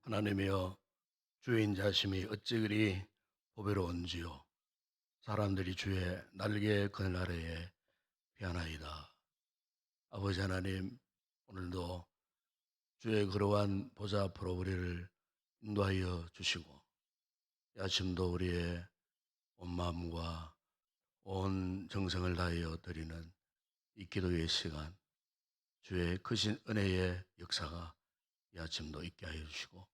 하나님이여, 주의 인자심이 어찌 그리 보배로운지요. 사람들이 주의 날개 그늘 아래에 피하나이다. 아버지 하나님, 오늘도 주의 그러한 보좌 앞으로 우리를 인도하여 주시고, 이 아침도 우리의 온 마음과 온 정성을 다하여 드리는 이 기도의 시간, 주의 크신 은혜의 역사가 이 아침도 있게 하여 주시고,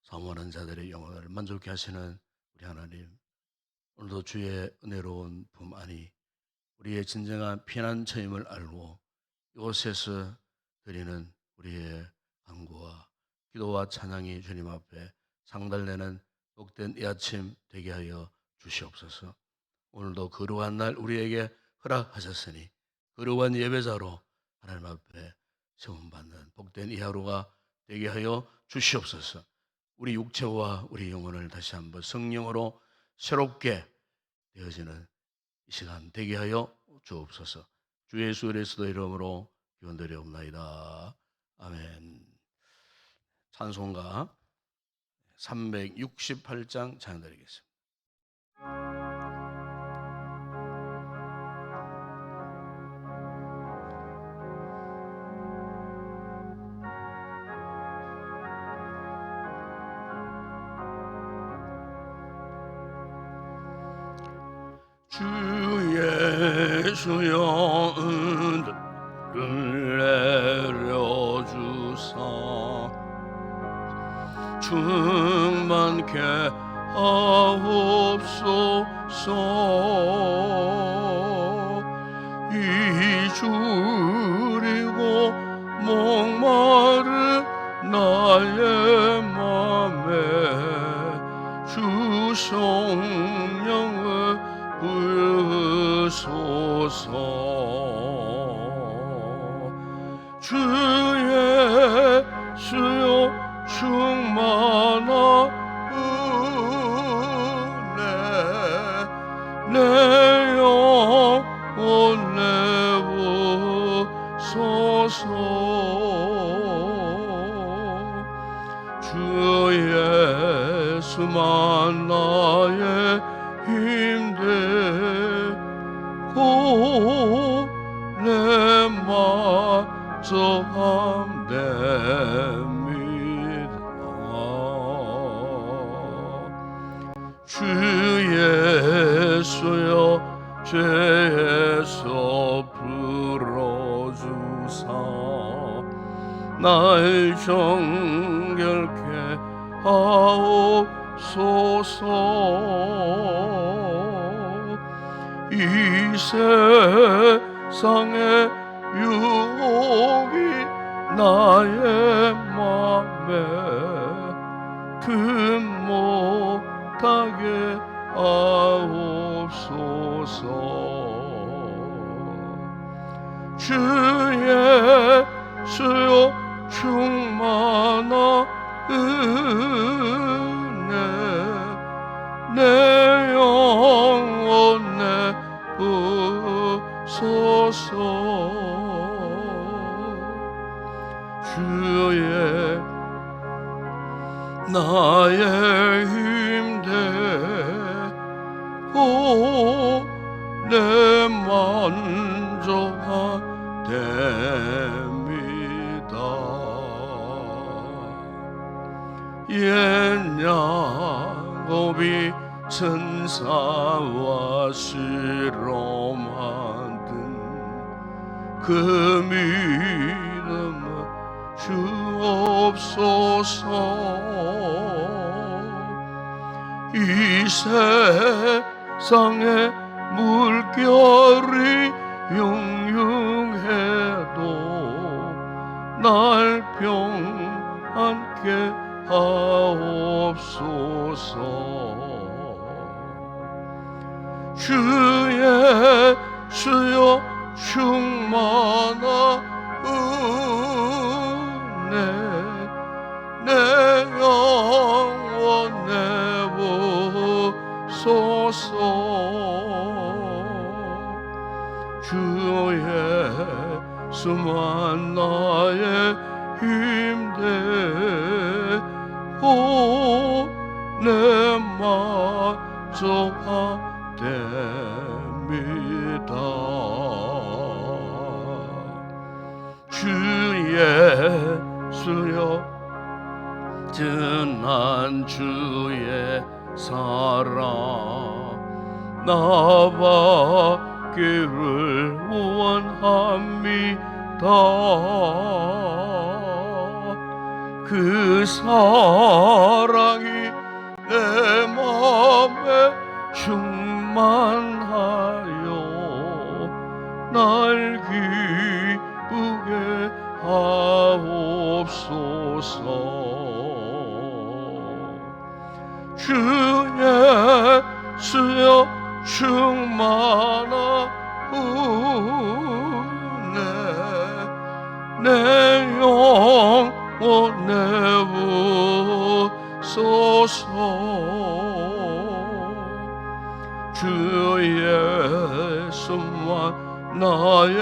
사모하는 자들의 영혼을 만족케 하시는 우리 하나님, 오늘도 주의 은혜로운 품 안이 우리의 진정한 피난처임을 알고 이곳에서 드리는 우리의 간구와 기도와 찬양이 주님 앞에 상달되는 복된 이 아침 되게 하여 주시옵소서. 오늘도 거룩한 날 우리에게 허락하셨으니 거룩한 예배자로 하나님 앞에 세움받는 복된 이 하루가 되게 하여 주시옵소서. 우리 육체와 우리 영혼을 다시 한번 성령으로 새롭게 되어지는 이 시간 되게 하여 주옵소서. 주 예수 그리스도의 이름으로 기원드리옵나이다. 아멘. 찬송가 368장 찬양드리겠습니다. 주 예수여 은혜를 내려주사 충만케 하옵소서. 이 줄이고 목마른 나의 맘에 주 성령을 부으소서. 주 예수여 충만한 은혜 내 영혼 내부소서. 주 예수만 나의 힘되고 내 마저 함됩니다. 주 예수여 죄에서 풀어주사 날 정결케 하옵소서. 이 세상의 유혹이 나의 맘에 금못하게 하옵소서. 주 예수여 충만한 은혜 내 영혼 내부소서. 주의 나의 힘되고 내 만족하됩니다. 옛 야곱이 천사와 시로 만든 그 믿음을 주옵소서. 이 세상의 물결이 융융해도 날 평안케 하옵소서. 주 예수여 충만한 은혜 내 영혼 내부소서. 주 예수만 나의 힘되고 내마저 됩니다. 주 예수여 전한 주의 사랑 나받기를 원합니다. 그 사랑이 내 맘에 충만하여 날 기쁘게 하옵소서. 주 예수여 충만한 은혜 내 영혼에 부소서. 주 예수만 나의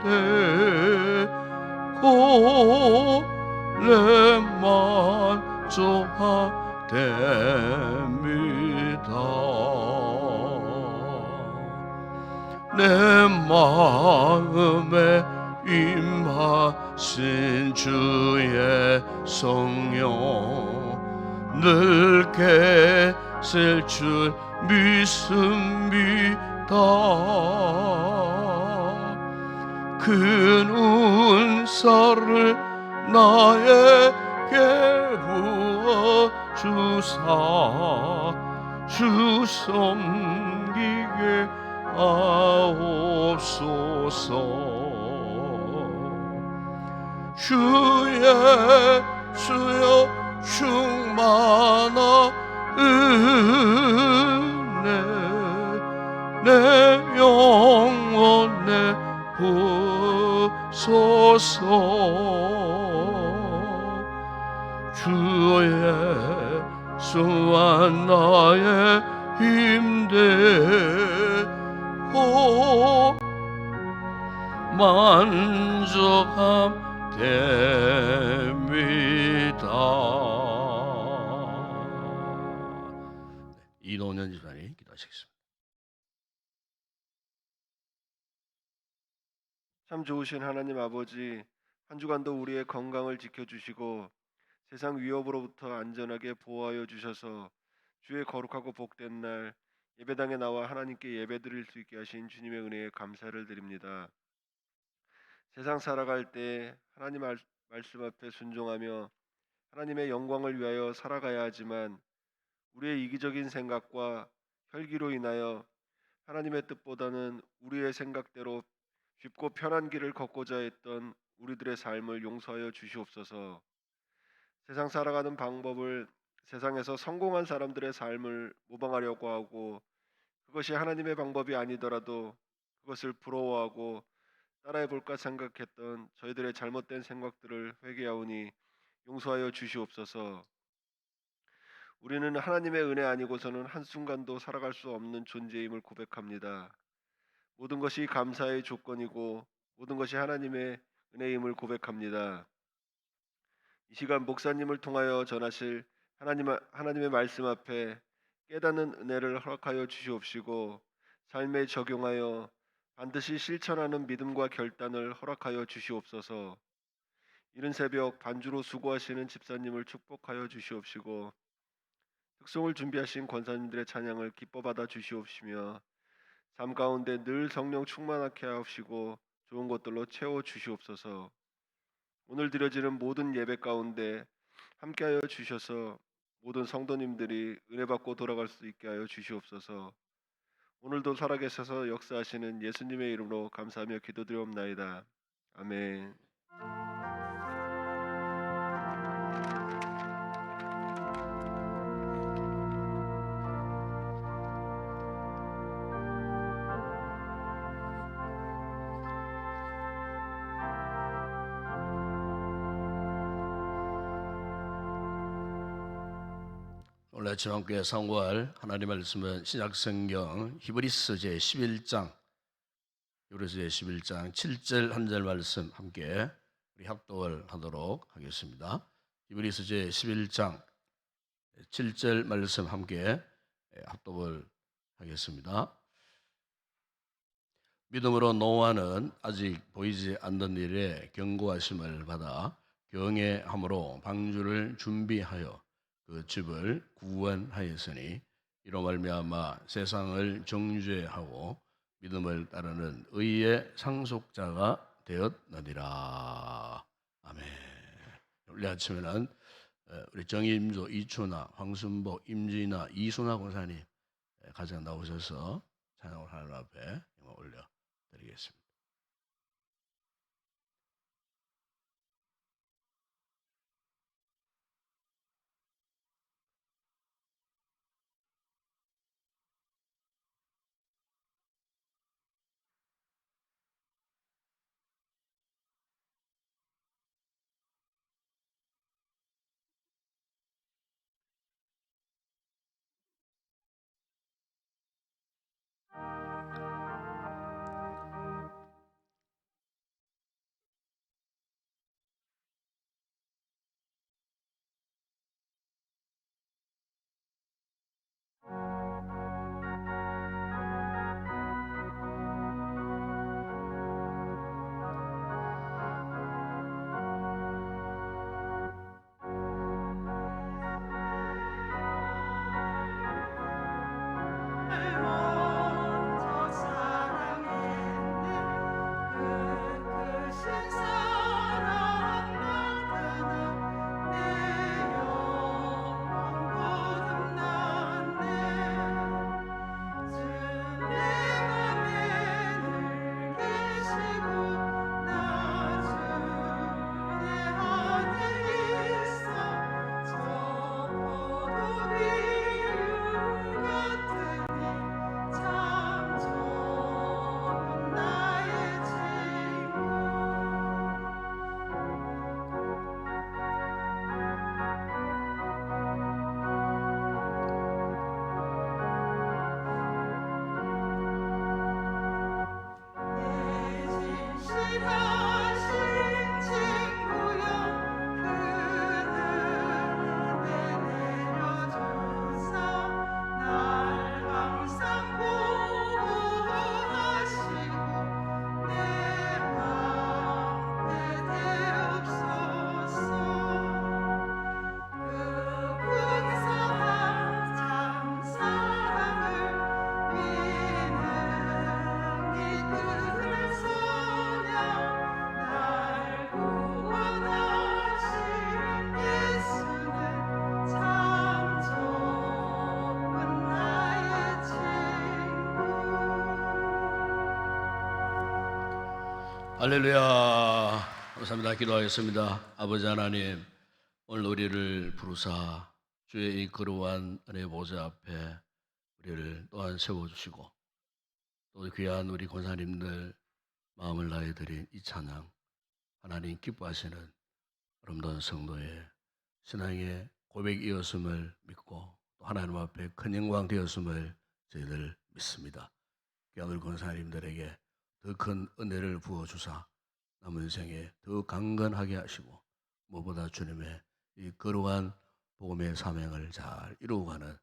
힘되고 내 만족하됩니다. 내 마음에 임하신 주의 성령 늘 계실 줄 믿습니다. 큰 은사를 나에게 부어주사 주 섬기게 하옵소서. 주 예수여 충만한 은혜 내 영혼에 부소서. 주 예수와 나의 힘되고 만족함 됩니다. 이노년 집사님 기도하시겠습니다. 참 좋으신 하나님 아버지, 한 주간도 우리의 건강을 지켜주시고 세상 위협으로부터 안전하게 보호하여 주셔서 주의 거룩하고 복된 날 예배당에 나와 하나님께 예배드릴 수 있게 하신 주님의 은혜에 감사를 드립니다. 세상 살아갈 때 하나님 말씀 앞에 순종하며 하나님의 영광을 위하여 살아가야 하지만 우리의 이기적인 생각과 혈기로 인하여 하나님의 뜻보다는 우리의 생각대로 쉽고 편한 길을 걷고자 했던 우리들의 삶을 용서하여 주시옵소서. 세상 살아가는 방법을 세상에서 성공한 사람들의 삶을 모방하려고 하고 그것이 하나님의 방법이 아니더라도 그것을 부러워하고 따라해 볼까 생각했던 저희들의 잘못된 생각들을 회개하오니 용서하여 주시옵소서. 우리는 하나님의 은혜 아니고서는 한순간도 살아갈 수 없는 존재임을 고백합니다. 모든 것이 감사의 조건이고 모든 것이 하나님의 은혜임을 고백합니다. 이 시간 목사님을 통하여 전하실 하나님의 말씀 앞에 깨닫는 은혜를 허락하여 주시옵시고 삶에 적용하여 반드시 실천하는 믿음과 결단을 허락하여 주시옵소서. 이른 새벽 반주로 수고하시는 집사님을 축복하여 주시옵시고 특송을 준비하신 권사님들의 찬양을 기뻐 받아 주시옵시며 삶 가운데 늘 성령 충만하게 하옵시고 좋은 것들로 채워 주시옵소서. 오늘 드려지는 모든 예배 가운데 함께하여 주셔서 모든 성도님들이 은혜 받고 돌아갈 수 있게 하여 주시옵소서. 오늘도 살아계셔서 역사하시는 예수님의 이름으로 감사하며 기도드리옵나이다. 아멘. 오늘 아침 함께 상고할 하나님 말씀은 신약성경 히브리서 제11장 7절 한 절 말씀 함께 우리 합독을 하도록 하겠습니다. 이브리서 제 11장 7절 말씀 함께 합독을 하겠습니다. 믿음으로 노아는 아직 보이지 않는 일에 경고하심을 받아 경외함으로 방주를 준비하여 그 집을 구원하였으니 이로 말미암아 세상을 정죄하고 믿음을 따르는 의의 상속자가 되었느니라. 아멘. 우리 아침에는 우리 정임조 이춘아, 황순복, 임진아, 이순아 권사님 가장 나오셔서 찬양을 하나님 앞에 올려드리겠습니다. 할렐루야. 감사합니다. 기도하겠습니다. 아버지 하나님, 오늘 우리를 부르사 주의 이 거룩한 은혜 보좌 앞에 우리를 또한 세워주시고 또 귀한 우리 권사님들 마음을 다해 드린 이 찬양, 하나님 기뻐하시는 아름다운 성도의 신앙의 고백이었음을 믿고 또 하나님 앞에 큰 영광 되었음을 저희들 믿습니다. 귀한 우리 권사님들에게 더 큰 은혜를 부어주사 남은 생에 더 강건하게 하시고 무엇보다 주님의 이 거룩한 복음의 사명을 잘 이루어가는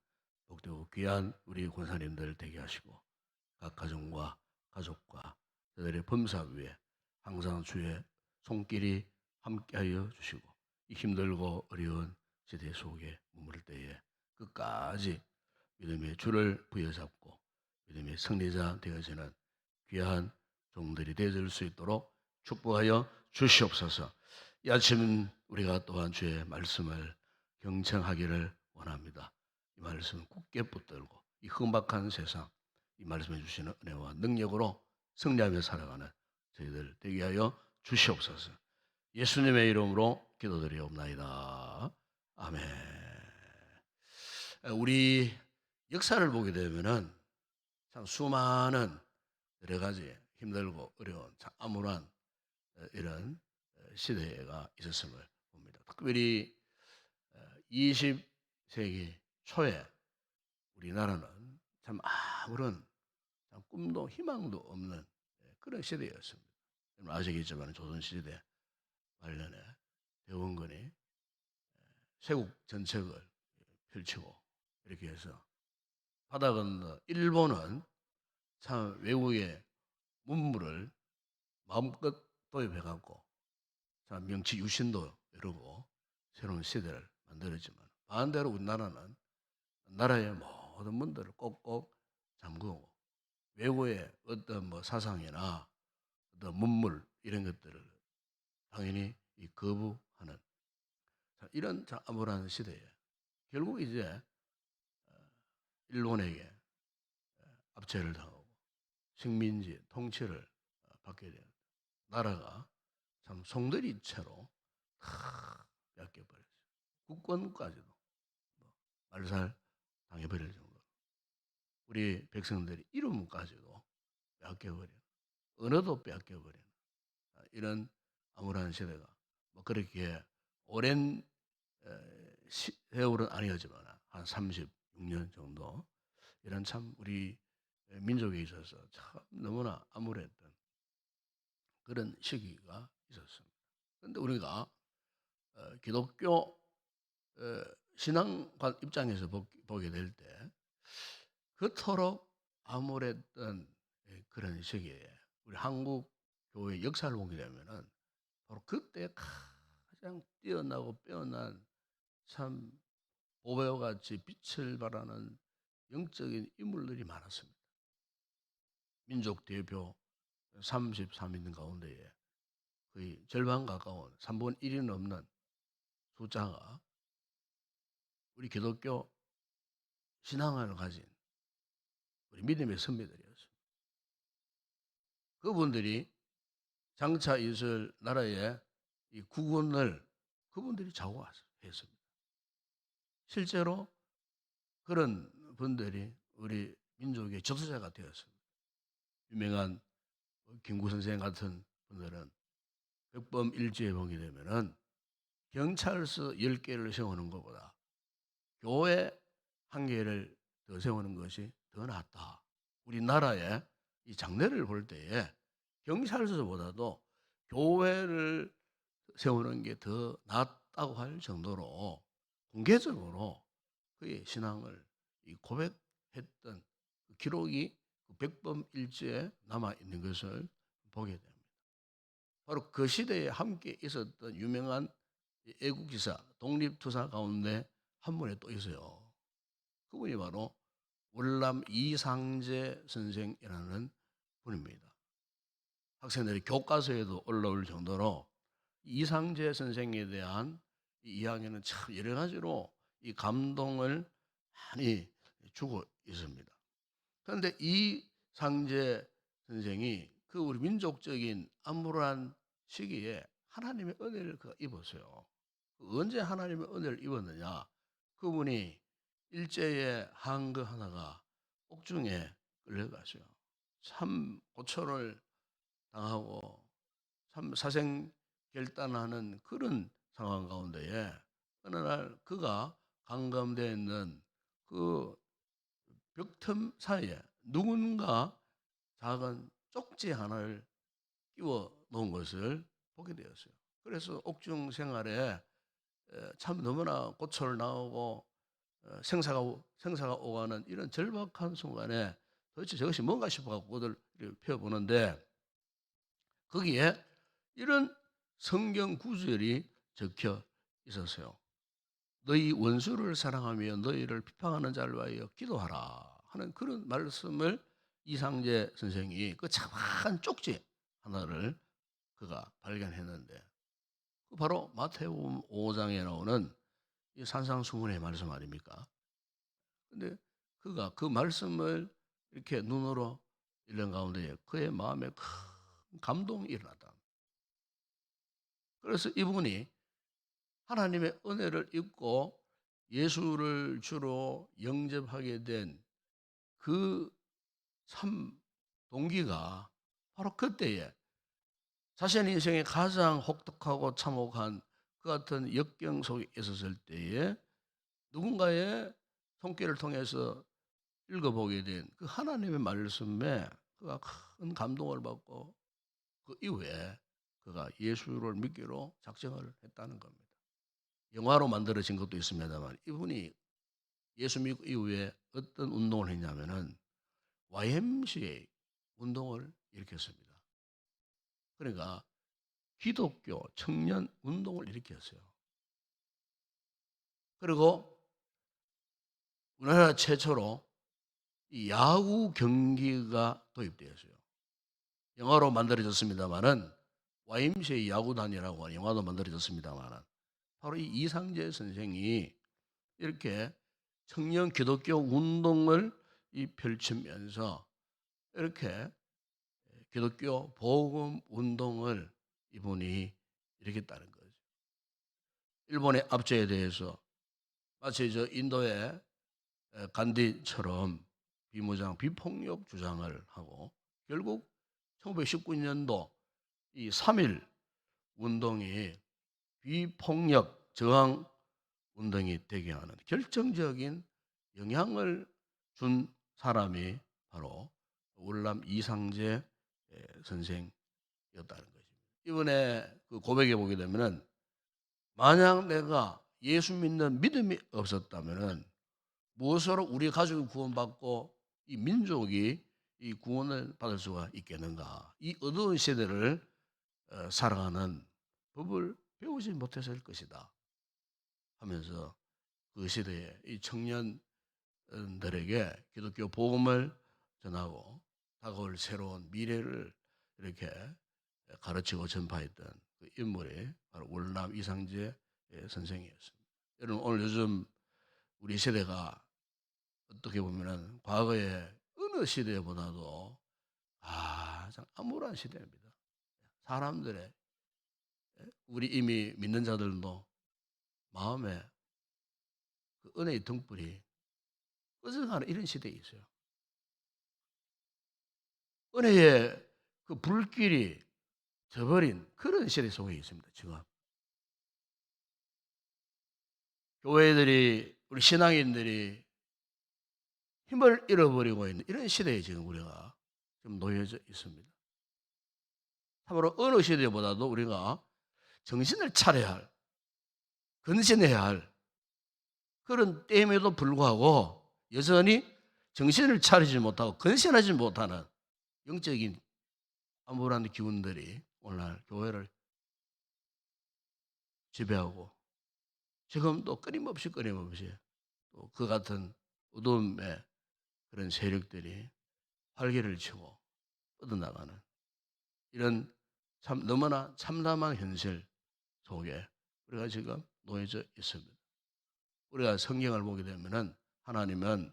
복되고 귀한 우리 권사님들 되게 하시고 각 가정과 가족과 그들의 범사 위에 항상 주의 손길이 함께하여 주시고 이 힘들고 어려운 시대 속에 머무를 때에 끝까지 믿음의 줄을 부여잡고 믿음의 승리자 되어지는 귀한 종들이 되어질 수 있도록 축복하여 주시옵소서. 이 아침 우리가 또한 주의 말씀을 경청하기를 원합니다. 이 말씀을 굳게 붙들고 이 흠박한 세상 이 말씀해 주시는 은혜와 능력으로 승리하며 살아가는 저희들 되게 하여 주시옵소서. 예수님의 이름으로 기도드리옵나이다. 아멘. 우리 역사를 보게 되면은 참 수많은 여러 가지 힘들고 어려운 참 암울한 이런 시대가 있었음을 봅니다. 특별히 20세기 초에 우리나라는 참 아무런 참 꿈도 희망도 없는 그런 시대였습니다. 여러분 아시겠지만 조선시대 말년에 대원군이 세국 전책을 펼치고 이렇게 해서 바다 건너 일본은 참 외국의 문물을 마음껏 도입해갖고 참 명치 유신도 이루고 새로운 시대를 만들었지만 반대로 우리나라는 나라의 모든 문들을 꼭꼭 잠그고 외국의 어떤 뭐 사상이나 어떤 문물 이런 것들을 당연히 이 거부하는 이런 암울한 시대에 결국 이제 일본에게 압제를 당하고 식민지 통치를 받게 된 나라가 참 송두리째로 다 뺏겨버렸어요. 국권까지도 뭐 말살 당해버릴 정도로 우리 백성들의 이름까지도 뺏겨버린 언어도 뺏겨버린 이런 암울한 시대가 뭐 그렇게 오랜 세월은 아니었지만 한 36년 정도 이런 참 우리 민족에 있어서 참 너무나 암울했던 그런 시기가 있었습니다. 그런데 우리가 기독교 신앙관 입장에서 보게 될 때 그토록 암울했던 그런 시기에 우리 한국 교회 역사를 보게 되면은 바로 그때 가장 뛰어나고 빼어난 참 보배와 같이 빛을 발하는 영적인 인물들이 많았습니다. 민족 대표 33인 가운데에 거의 절반 가까운 3분 1이 넘는 숫자가 우리 기독교 신앙을 가진 우리 믿음의 선배들이었습니다. 그분들이 장차 있을 나라의 이 국원을 그분들이 좌우했습니다. 실제로 그런 분들이 우리 민족의 지도자가 되었습니다. 유명한 김구 선생 같은 분들은 백범일지에 보게 되면은 경찰서 10개를 세우는 것보다 교회 1개를 더 세우는 것이 더 낫다. 우리나라의 이 장래를 볼 때에 경찰서보다도 교회를 세우는 게 더 낫다고 할 정도로 공개적으로 그의 신앙을 고백했던 그 기록이 백범일지에 남아 있는 것을 보게 됩니다. 바로 그 시대에 함께 있었던 유명한 애국지사, 독립투사 가운데 한 분이 또 있어요. 그분이 바로 월남 이상제 선생이라는 분입니다. 학생들이 교과서에도 올라올 정도로 이상제 선생에 대한 이야기는 참 여러 가지로 이 감동을 많이 주고 있습니다. 그런데 이상제 선생이 그 우리 민족적인 암울한 시기에 하나님의 은혜를 입었어요. 언제 하나님의 은혜를 입었느냐? 그분이 일제의 한거 하나가 옥중에 끌려갔어요. 참 고초를 당하고 참 사생결단하는 그런 상황 가운데에 어느 날 그가 감금되어 있는 그 벽틈 사이에 누군가 작은 쪽지 하나를 끼워 놓은 것을 보게 되었어요. 그래서 옥중 생활에 참 너무나 고초를 당하고 생사가 오가는 이런 절박한 순간에 도대체 저것이 뭔가 싶어갖고 그들 펴보는데 거기에 이런 성경 구절이 적혀 있었어요. 너희 원수를 사랑하며 너희를 비판하는 자를 위하여 기도하라 하는 그런 말씀을 이상재 선생이 그 작은 쪽지 하나를 그가 발견했는데 바로 마태복음 5장에 나오는 이 산상수훈의 말씀 아닙니까? 근데 그가 그 말씀을 이렇게 눈으로 읽는 가운데 그의 마음에 큰 감동이 일어났다. 그래서 이분이 하나님의 은혜를 입고 예수를 주로 영접하게 된 그 참 동기가 바로 그때에 자신의 인생에 가장 혹독하고 참혹한 그 같은 역경 속에 있었을 때에 누군가의 손길을 통해서 읽어보게 된 그 하나님의 말씀에 그가 큰 감동을 받고 그 이후에 그가 예수를 믿기로 작정을 했다는 겁니다. 영화로 만들어진 것도 있습니다만 이분이 예수 믿고 이후에 어떤 운동을 했냐면은 YMCA 운동을 일으켰습니다. 그러니까 기독교 청년 운동을 일으켰어요. 그리고 우리나라 최초로 이 야구 경기가 도입되었어요. 영화로 만들어졌습니다만은 YMCA 야구단이라고 하는 영화도 만들어졌습니다만은 바로 이 이상재 선생이 이렇게 청년 기독교 운동을 펼치면서 이렇게 기독교 복음 운동을 이분이 일으켰다는 거죠. 일본의 압제에 대해서 마치 저 인도의 간디처럼 비무장 비폭력 주장을 하고 결국 1919년도 이 3.1 운동이 비폭력 저항 운동이 되게 하는 결정적인 영향을 준 사람이 바로 월남 이상재 선생이었다는 것입니다. 이번에 그 고백에 보게 되면은 만약 내가 예수 믿는 믿음이 없었다면은 무엇으로 우리 가족이 구원받고 이 민족이 이 구원을 받을 수가 있겠는가? 이 어두운 시대를 살아가는 법을 배우지 못했을 것이다 하면서 그 시대에 이 청년들에게 기독교 복음을 전하고 다가올 새로운 미래를 이렇게 가르치고 전파했던 그 인물이 바로 월남 이상재 선생이었습니다. 여러분 오늘 요즘 우리 세대가 어떻게 보면은 과거의 어느 시대보다도 참 암울한 시대입니다. 사람들의 우리 이미 믿는 자들도 마음에 그 은혜의 등불이 꺼져가는 이런 시대에 있어요. 은혜의 그 불길이 저버린 그런 시대 속에 있습니다. 지금 교회들이 우리 신앙인들이 힘을 잃어버리고 있는 이런 시대에 지금 우리가 좀 놓여져 있습니다. 참으로 어느 시대보다도 우리가 정신을 차려야 할, 근신해야 할 그런 때임에도 불구하고 여전히 정신을 차리지 못하고 근신하지 못하는 영적인 암울한 기운들이 오늘날 교회를 지배하고 지금도 끊임없이 또 그 같은 어두움의 그런 세력들이 활개를 치고 뻗어나가는 이런 참 너무나 참담한 현실 속에 우리가 지금 놓여져 있습니다. 우리가 성경을 보게 되면은 하나님은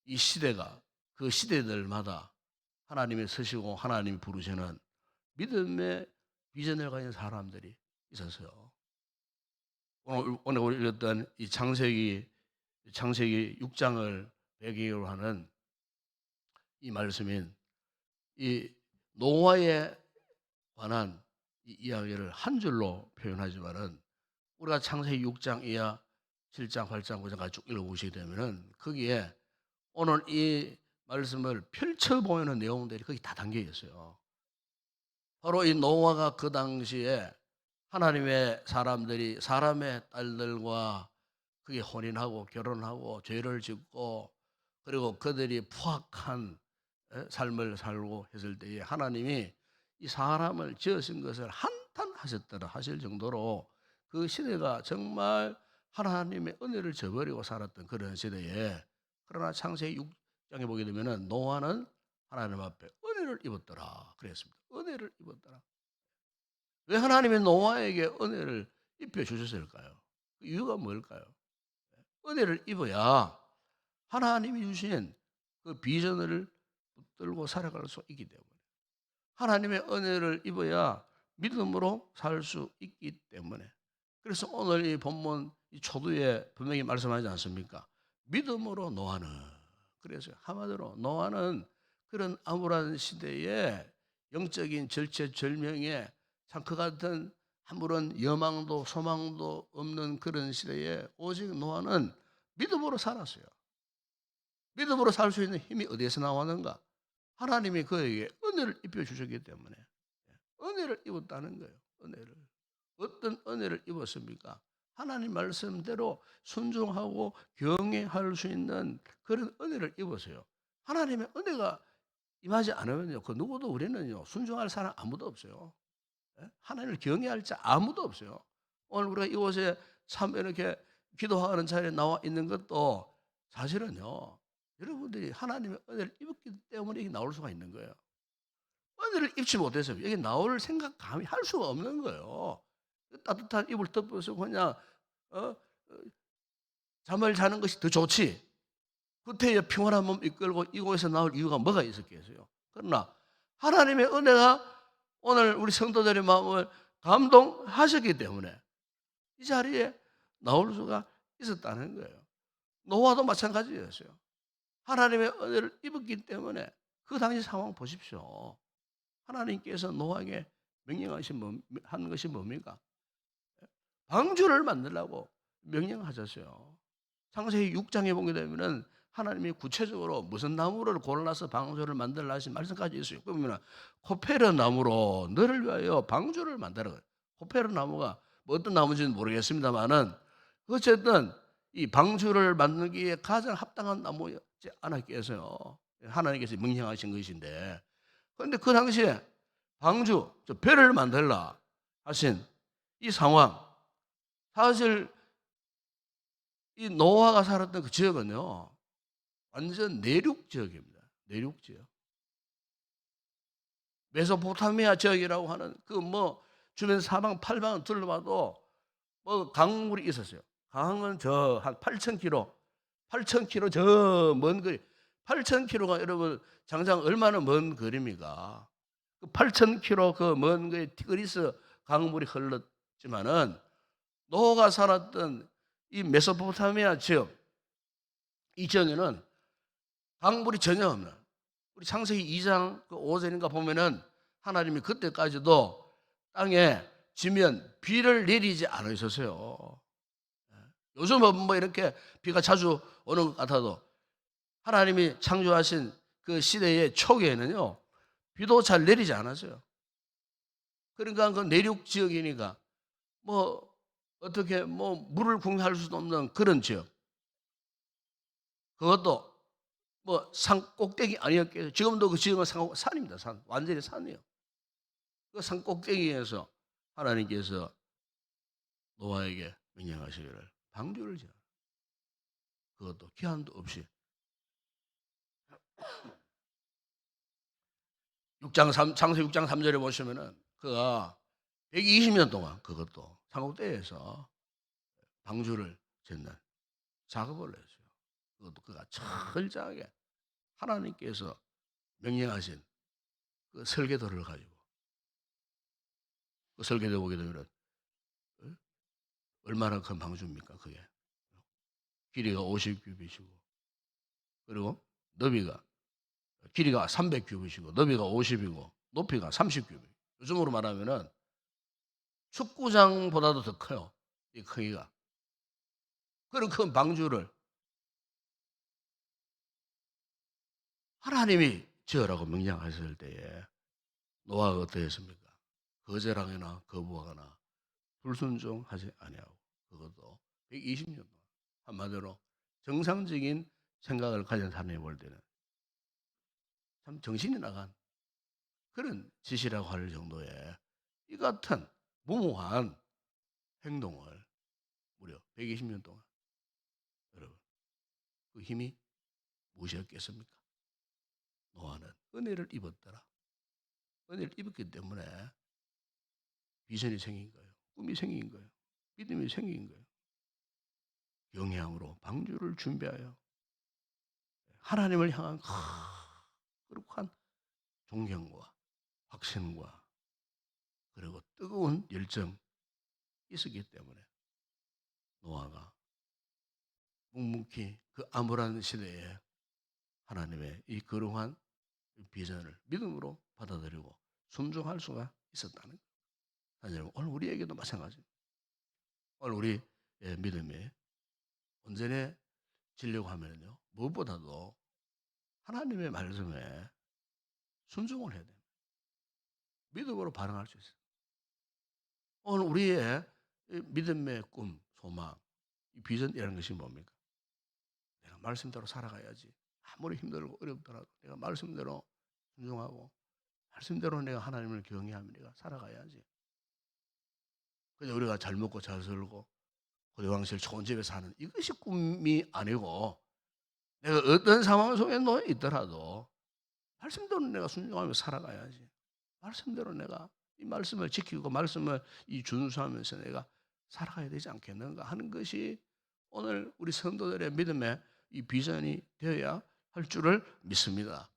이 시대가 그 시대들마다 하나님이 서시고 하나님이 부르시는 믿음의 비전을 가진 사람들이 있었어요. 오늘 우리 읽었던 이 창세기 6장을 배경으로 하는 이 말씀인 이 노아에 관한 이 이야기를 한 줄로 표현하지만은 우리가 창세기 6장 이하 7장, 8장, 9장까지 쭉 읽어보시게 되면은 거기에 오늘 이 말씀을 펼쳐보이는 내용들이 거기 다 담겨 있어요. 바로 이 노아가 그 당시에 하나님의 사람들이 사람의 딸들과 그게 혼인하고 결혼하고 죄를 짓고 그리고 그들이 포악한 삶을 살고 했을 때에 하나님이 이 사람을 지으신 것을 한탄하셨더라 하실 정도로 그 시대가 정말 하나님의 은혜를 저버리고 살았던 그런 시대에 그러나 창세기 6장에 보게 되면은 노아는 하나님 앞에 은혜를 입었더라 그랬습니다. 은혜를 입었더라. 왜 하나님이 노아에게 은혜를 입혀 주셨을까요? 그 이유가 뭘까요? 은혜를 입어야 하나님이 주신 그 비전을 붙들고 살아갈 수 있기 때문에 하나님의 은혜를 입어야 믿음으로 살 수 있기 때문에 그래서 오늘 이 본문 이 초두에 분명히 말씀하지 않습니까? 믿음으로 노아는 그래서 한마디로 노아는 그런 암울한 시대에 영적인 절체절명에 참 그 같은 아무런 여망도 소망도 없는 그런 시대에 오직 노아는 믿음으로 살았어요. 믿음으로 살 수 있는 힘이 어디에서 나왔는가? 하나님이 그에게 은혜를 입혀 주셨기 때문에 은혜를 입었다는 거예요. 은혜를 어떤 은혜를 입었습니까? 하나님 말씀대로 순종하고 경외할 수 있는 그런 은혜를 입으세요. 하나님의 은혜가 임하지 않으면요, 그 누구도 우리는요 순종할 사람 아무도 없어요. 예? 하나님을 경외할 자 아무도 없어요. 오늘 우리가 이곳에 참 이렇게 기도하는 자리에 나와 있는 것도 사실은요, 여러분들이 하나님의 은혜를 입었기 때문에 여기 나올 수가 있는 거예요. 은혜를 입지 못해서 여기 나올 생각 감히 할 수가 없는 거예요. 따뜻한 이불 덮어서 그냥 어? 잠을 자는 것이 더 좋지. 구태여 평안한 몸 이끌고 이곳에서 나올 이유가 뭐가 있었겠어요? 그러나 하나님의 은혜가 오늘 우리 성도들의 마음을 감동하셨기 때문에 이 자리에 나올 수가 있었다는 거예요. 노아도 마찬가지였어요. 하나님의 은혜를 입었기 때문에 그 당시 상황 보십시오. 하나님께서 노아에게 명령하신 한 것이 뭡니까? 방주를 만들라고 명령하셨어요. 창세기 6장에 보게 되면은 하나님이 구체적으로 무슨 나무를 골라서 방주를 만들라 하신 말씀까지 있어요. 그러면 코페르 나무로 너를 위하여 방주를 만들어. 코페르 나무가 뭐 어떤 나무인지는 모르겠습니다만은 어쨌든 이 방주를 만들기에 가장 합당한 나무였지 않았겠어요. 하나님께서 명령하신 것인데. 그런데 그 당시에 방주, 배를 만들라 하신 이 상황, 사실 이 노아가 살았던 그 지역은요, 완전 내륙 지역입니다. 내륙 지역. 메소포타미아 지역이라고 하는 그 뭐 주변 사방 팔방을 둘러봐도 뭐 강물이 있었어요. 강은 저 한 8,000km, 8,000km 저 먼 거리, 8,000km가 여러분 장장 얼마나 먼 거리입니까? 그 8,000km 그 먼 거리 티그리스 강물이 흘렀지만은 노아가 살았던 이 메소포타미아 지역, 이 지역에는 강물이 전혀 없는, 우리 창세기 2장 그 5절인가 보면은 하나님이 그때까지도 땅에 지면 비를 내리지 않으셨어요. 요즘은 뭐 이렇게 비가 자주 오는 것 같아도 하나님이 창조하신 그 시대의 초기에는요, 비도 잘 내리지 않았어요. 그러니까 그 내륙 지역이니까 뭐 어떻게 뭐 물을 궁할 수도 없는 그런 지역. 그것도 뭐 산 꼭대기 아니었겠어요. 지금도 그 지역은 산입니다. 산. 완전히 산이에요. 그 산 꼭대기에서 하나님께서 노아에게 명령하시기를 방주를 지어. 그것도 기한도 없이 창세기 6장 3절에 보시면은 그가 120년 동안 그것도 산꼭대기에서 방주를 짓는 작업을 했어요. 그것도 그가 철저하게 하나님께서 명령하신 그 설계도를 가지고 그 설계도 보게 되면 얼마나 큰 방주입니까? 그게 길이가 50규빗이고 그리고 너비가 길이가 300규빗이고 너비가 50이고 높이가 30규빗. 요즘으로 말하면은 축구장보다도 더 커요. 이 크기가. 그런 큰 방주를 하나님이 지으라고 명령하셨을 때에 노아가 어떠했습니까? 거절하거나 거부하거나 불순종하지 아니하고 그것도 120년 동안 한마디로 정상적인 생각을 가진 사람이 볼 때는 참 정신이 나간 그런 짓이라고 할 정도의 이 같은 무모한 행동을 무려 120년 동안, 여러분, 그 힘이 무엇이었겠습니까? 노아는 은혜를 입었더라. 은혜를 입었기 때문에 비전이 생긴 거예요. 꿈이 생긴 거예요. 믿음이 생긴 거예요. 영향으로 방주를 준비하여 하나님을 향한 거룩한 존경과 확신과 그리고 뜨거운 열정 있었기 때문에 노아가 묵묵히 그 암울한 시대에 하나님의 이 거룩한 비전을 믿음으로 받아들이고 순종할 수가 있었다는 거예요. 여러분, 오늘 우리에게도 마찬가지입니다. 오늘 우리 믿음이 온전해지려고 하면요, 무엇보다도 하나님의 말씀에 순종을 해야 됩니다. 믿음으로 반응할 수 있어요. 오늘 우리의 믿음의 꿈, 소망, 이 비전이라는 것이 뭡니까? 내가 말씀대로 살아가야지. 아무리 힘들고 어렵더라도 내가 말씀대로 순종하고 말씀대로 내가 하나님을 경외하며 내가 살아가야지. 그래서 우리가 잘 먹고 잘 살고 고대왕실 좋은 집에 사는 이것이 꿈이 아니고, 내가 어떤 상황 속에 놓여 있더라도 말씀대로 내가 순종하며 살아가야지. 말씀대로 내가 이 말씀을 지키고 말씀을 이 준수하면서 내가 살아가야 되지 않겠는가 하는 것이 오늘 우리 성도들의 믿음의 이 비전이 되어야 할 줄을 믿습니다.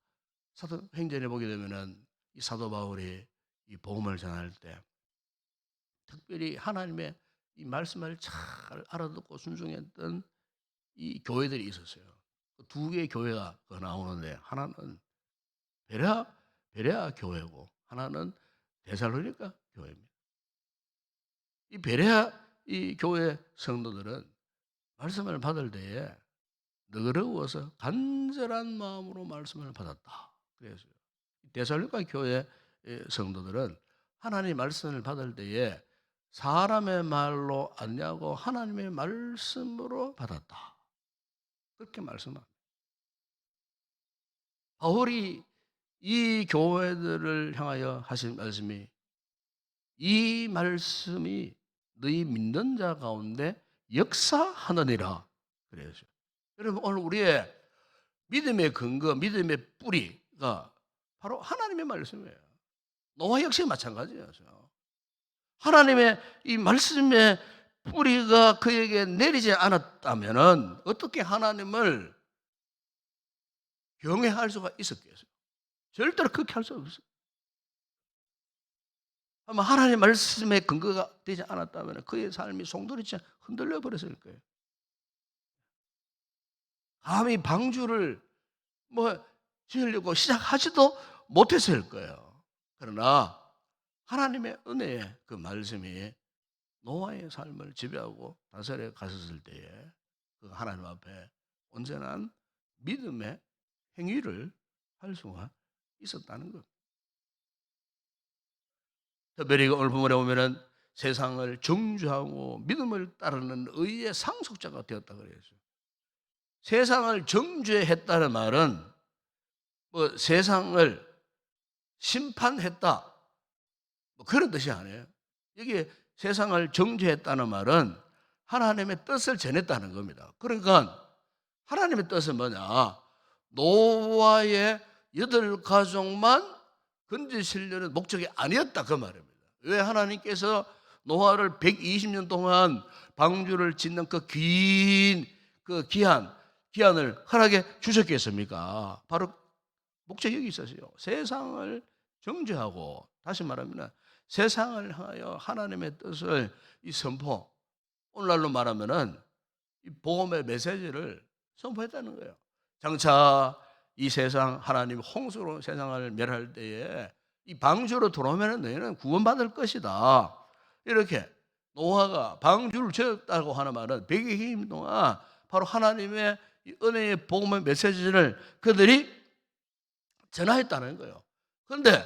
사도행전에 보게 되면은 이 사도 바울이 이 복음을 전할 때 특별히 하나님의 이 말씀을 잘 알아듣고 순종했던 이 교회들이 있었어요. 두 개의 교회가 나오는데 하나는 베레아 교회고 하나는 데살로니가 교회입니다. 이 베레아 이 교회 성도들은 말씀을 받을 때에 너그러워서 간절한 마음으로 말씀을 받았다. 그랬어요. 데살로니가 교회 성도들은 하나님의 말씀을 받을 때에 사람의 말로 아니하고 하나님의 말씀으로 받았다. 그렇게 말씀합니다. 바울이 이 교회들을 향하여 하신 말씀이 이 말씀이 너희 믿는 자 가운데 역사하느니라 그래서 여러분 오늘 우리의 믿음의 근거, 믿음의 뿌리가 바로 하나님의 말씀이에요. 노아 역시 마찬가지예요. 하나님의 이 말씀의 뿌리가 그에게 내리지 않았다면 어떻게 하나님을 경외할 수가 있었겠어요? 절대로 그렇게 할 수 없어요. 아마 하나님의 말씀의 근거가 되지 않았다면 그의 삶이 송두리째 흔들려 버렸을 거예요. 감히 방주를 지으려고 시작하지도 못했을 거예요. 그러나 하나님의 은혜의 그 말씀이 노아의 삶을 지배하고 다스려 갔었을 때에 그 하나님 앞에 온전한 믿음의 행위를 할 수가 있었다는 것. 특별히 오늘 본문에 보면은 세상을 정죄하고 믿음을 따르는 의의 상속자가 되었다 그랬어요. 세상을 정죄했다는 말은 세상을 심판했다 그런 뜻이 아니에요. 여기 세상을 정죄했다는 말은 하나님의 뜻을 전했다는 겁니다. 그러니까 하나님의 뜻은 뭐냐? 노아의 8가족만 건지시려는 목적이 아니었다 그 말입니다. 왜 하나님께서 노아를 120년 동안 방주를 짓는 그 기한을 허락해 주셨겠습니까? 바로 목적이 여기 있었어요. 세상을 정죄하고, 다시 말하면 세상을 향하여 하나님의 뜻을 이 선포, 오늘날로 말하면은 이 복음의 메시지를 선포했다는 거예요. 장차 이 세상 하나님 홍수로 세상을 멸할 때에 이 방주로 들어오면 너희는 구원받을 것이다. 이렇게 노아가 방주를 지었다고 하는 말은 100여 동안 바로 하나님의 은혜의 복음의 메시지를 그들이 전하였다는 거예요. 그런데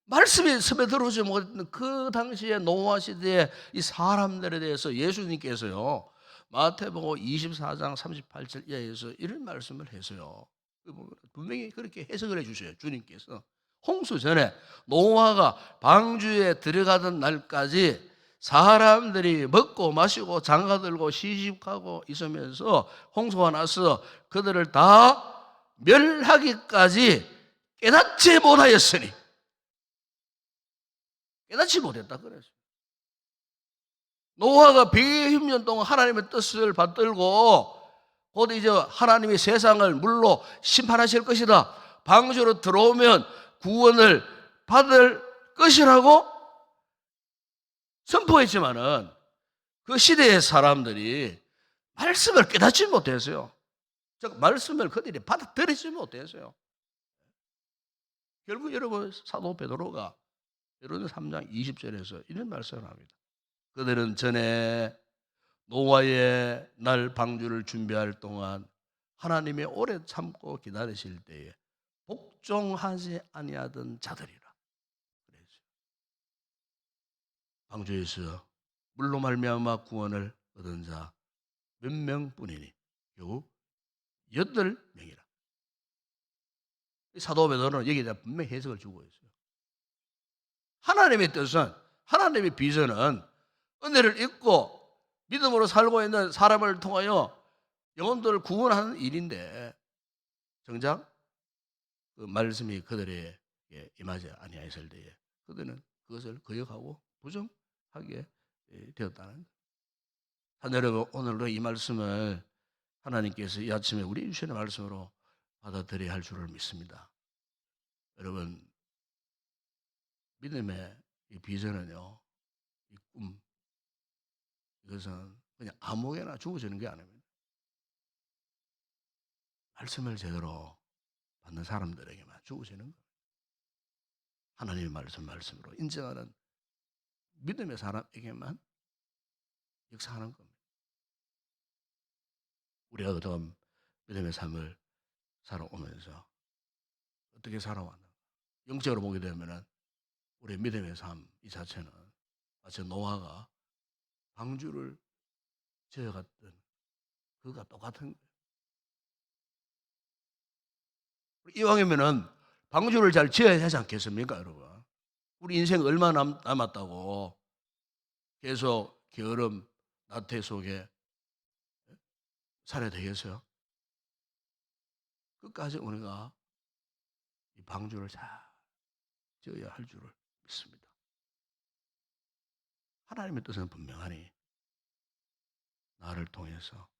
말씀이 섭외 들어오지 못했던 그 당시에 노아 시대의 이 사람들에 대해서 예수님께서요 마태복음 24장 38절 이하에서 이런 말씀을 했어요. 분명히 그렇게 해석을 해주셔요. 주님께서 홍수 전에 노아가 방주에 들어가던 날까지 사람들이 먹고 마시고 장가들고 시집가고 있으면서 홍수가 나서 그들을 다 멸하기까지 깨닫지 못하였으니, 깨닫지 못했다 그랬어요. 노아가 120년 동안 하나님의 뜻을 받들고 곧 이제 하나님이 세상을 물로 심판하실 것이다, 방주로 들어오면 구원을 받을 것이라고 선포했지만은 그 시대의 사람들이 말씀을 깨닫지 못했어요. 즉 말씀을 그들이 받아들이지 못했어요. 결국 여러분 사도 베드로가 베드로전 3장 20절에서 이런 말씀을 합니다. 그들은 전에 노아의 날 방주를 준비할 동안 하나님의 오래 참고 기다리실 때에 복종하지 아니하던 자들이라 그랬어요. 방주에서 물로 말미암아 구원을 얻은 자 몇 명뿐이니 결국 8명이라. 사도 베드로는 여기에 분명히 해석을 주고 있어요. 하나님의 뜻은, 하나님의 비전은 은혜를 잊고 믿음으로 살고 있는 사람을 통하여 영혼들을 구원하는 일인데, 정작 그 말씀이 그들에게 임하지 아니하였을 때에 그들은 그것을 거역하고 부정하게 되었다는 거예요. 자, 여러분, 오늘도 이 말씀을 하나님께서 이 아침에 우리 주시는 말씀으로 받아들여야 할 줄을 믿습니다. 여러분, 믿음의 이 비전은요, 이 꿈, 이것은 그냥 아무에나 주어지는 게 아닙니다. 말씀을 제대로 받는 사람들에게만 주어지는 거예요. 하나님의 말씀으로 인정하는 믿음의 사람에게만 역사하는 겁니다. 우리가 그동안 믿음의 삶을 살아오면서 어떻게 살아왔는가? 영적으로 보게 되면은 우리의 믿음의 삶 이 자체는 마치 노아가 방주를 지어갔던 그것과 똑같은 거예요. 이왕이면은 방주를 잘 지어야 하지 않겠습니까, 여러분? 우리 인생 얼마 남았다고 계속 게으름, 나태 속에 살아야 되겠어요? 끝까지 우리가 이 방주를 잘 지어야 할 줄을 믿습니다. 하나님의 뜻은 분명하니 나를 통해서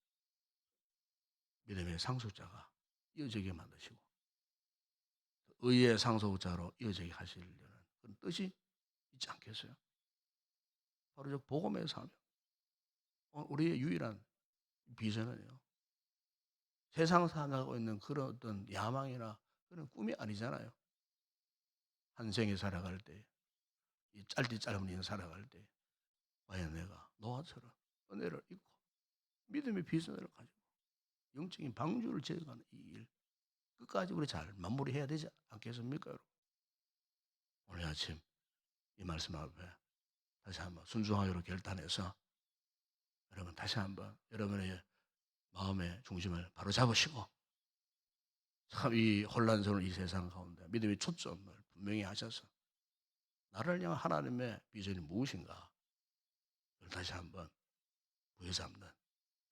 믿음의 상속자가 이어지게 만드시고 의의 상속자로 이어지게 하시려는 그런 뜻이 있지 않겠어요? 바로 저 복음의 사명, 우리의 유일한 비전은요, 세상 살아가고 있는 그런 어떤 야망이나 그런 꿈이 아니잖아요. 한 생에 살아갈 때, 이 짧은 인생 살아갈 때, 과연 내가 노아처럼 은혜를 잊고 믿음의 비전을 가지고 영적인 방주를 지어가는 이 일, 끝까지 우리 잘 마무리해야 되지 않겠습니까, 여러분? 오늘 아침 이 말씀 앞에 다시 한번 순종하기로 결단해서 여러분 다시 한번 여러분의 마음의 중심을 바로 잡으시고 참 이 혼란스러운 이 세상 가운데 믿음의 초점을 분명히 하셔서 나를 향한 하나님의 비전이 무엇인가 다시 한번 부여잡는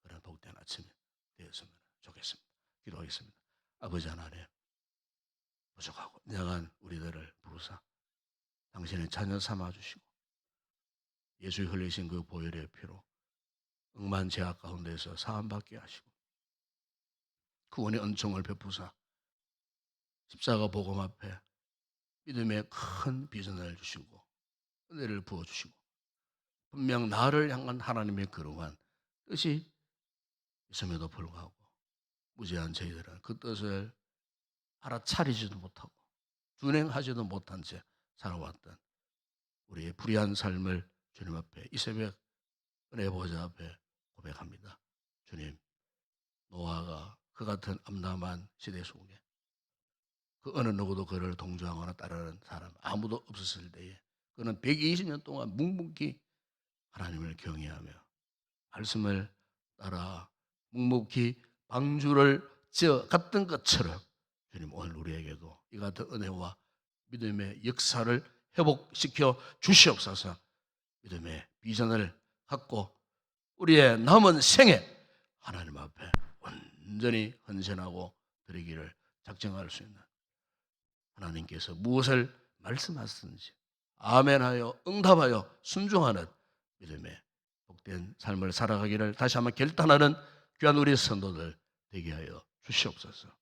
그런 복된 아침이 되었으면 좋겠습니다. 기도하겠습니다. 아버지 하나님, 부족하고 연약한 우리들을 부르사 당신의 자녀 삼아주시고 예수의 흘리신 그 보혈의 피로 억만 죄악 가운데서 사함받게 하시고 구원의 은총을 베푸사 십자가 복음 앞에 믿음의 큰 비전을 주시고 은혜를 부어주시고 분명 나를 향한 하나님의 거룩한 뜻이 있음에도 불구하고 무지한 저희들은 그 뜻을 알아차리지도 못하고 준행하지도 못한 채 살아왔던 우리의 불의한 삶을 주님 앞에 이 새벽 은혜 보좌 앞에 고백합니다. 주님, 노아가 그 같은 암담한 시대 속에 그 어느 누구도 그를 동조하거나 따르는 사람 아무도 없었을 때에 그는 120년 동안 묵묵히 하나님을 경외하며 말씀을 따라 묵묵히 방주를 지어 갔던 것처럼 주님 오늘 우리에게도 이 같은 은혜와 믿음의 역사를 회복시켜 주시옵소서. 믿음의 비전을 갖고 우리의 남은 생에 하나님 앞에 온전히 헌신하고 드리기를 작정할 수 있는 하나님께서 무엇을 말씀하시든지 아멘하여 응답하여 순종하는 믿음의 복된 삶을 살아가기를 다시 한번 결단하는 귀한 우리 성도들 되게 하여 주시옵소서.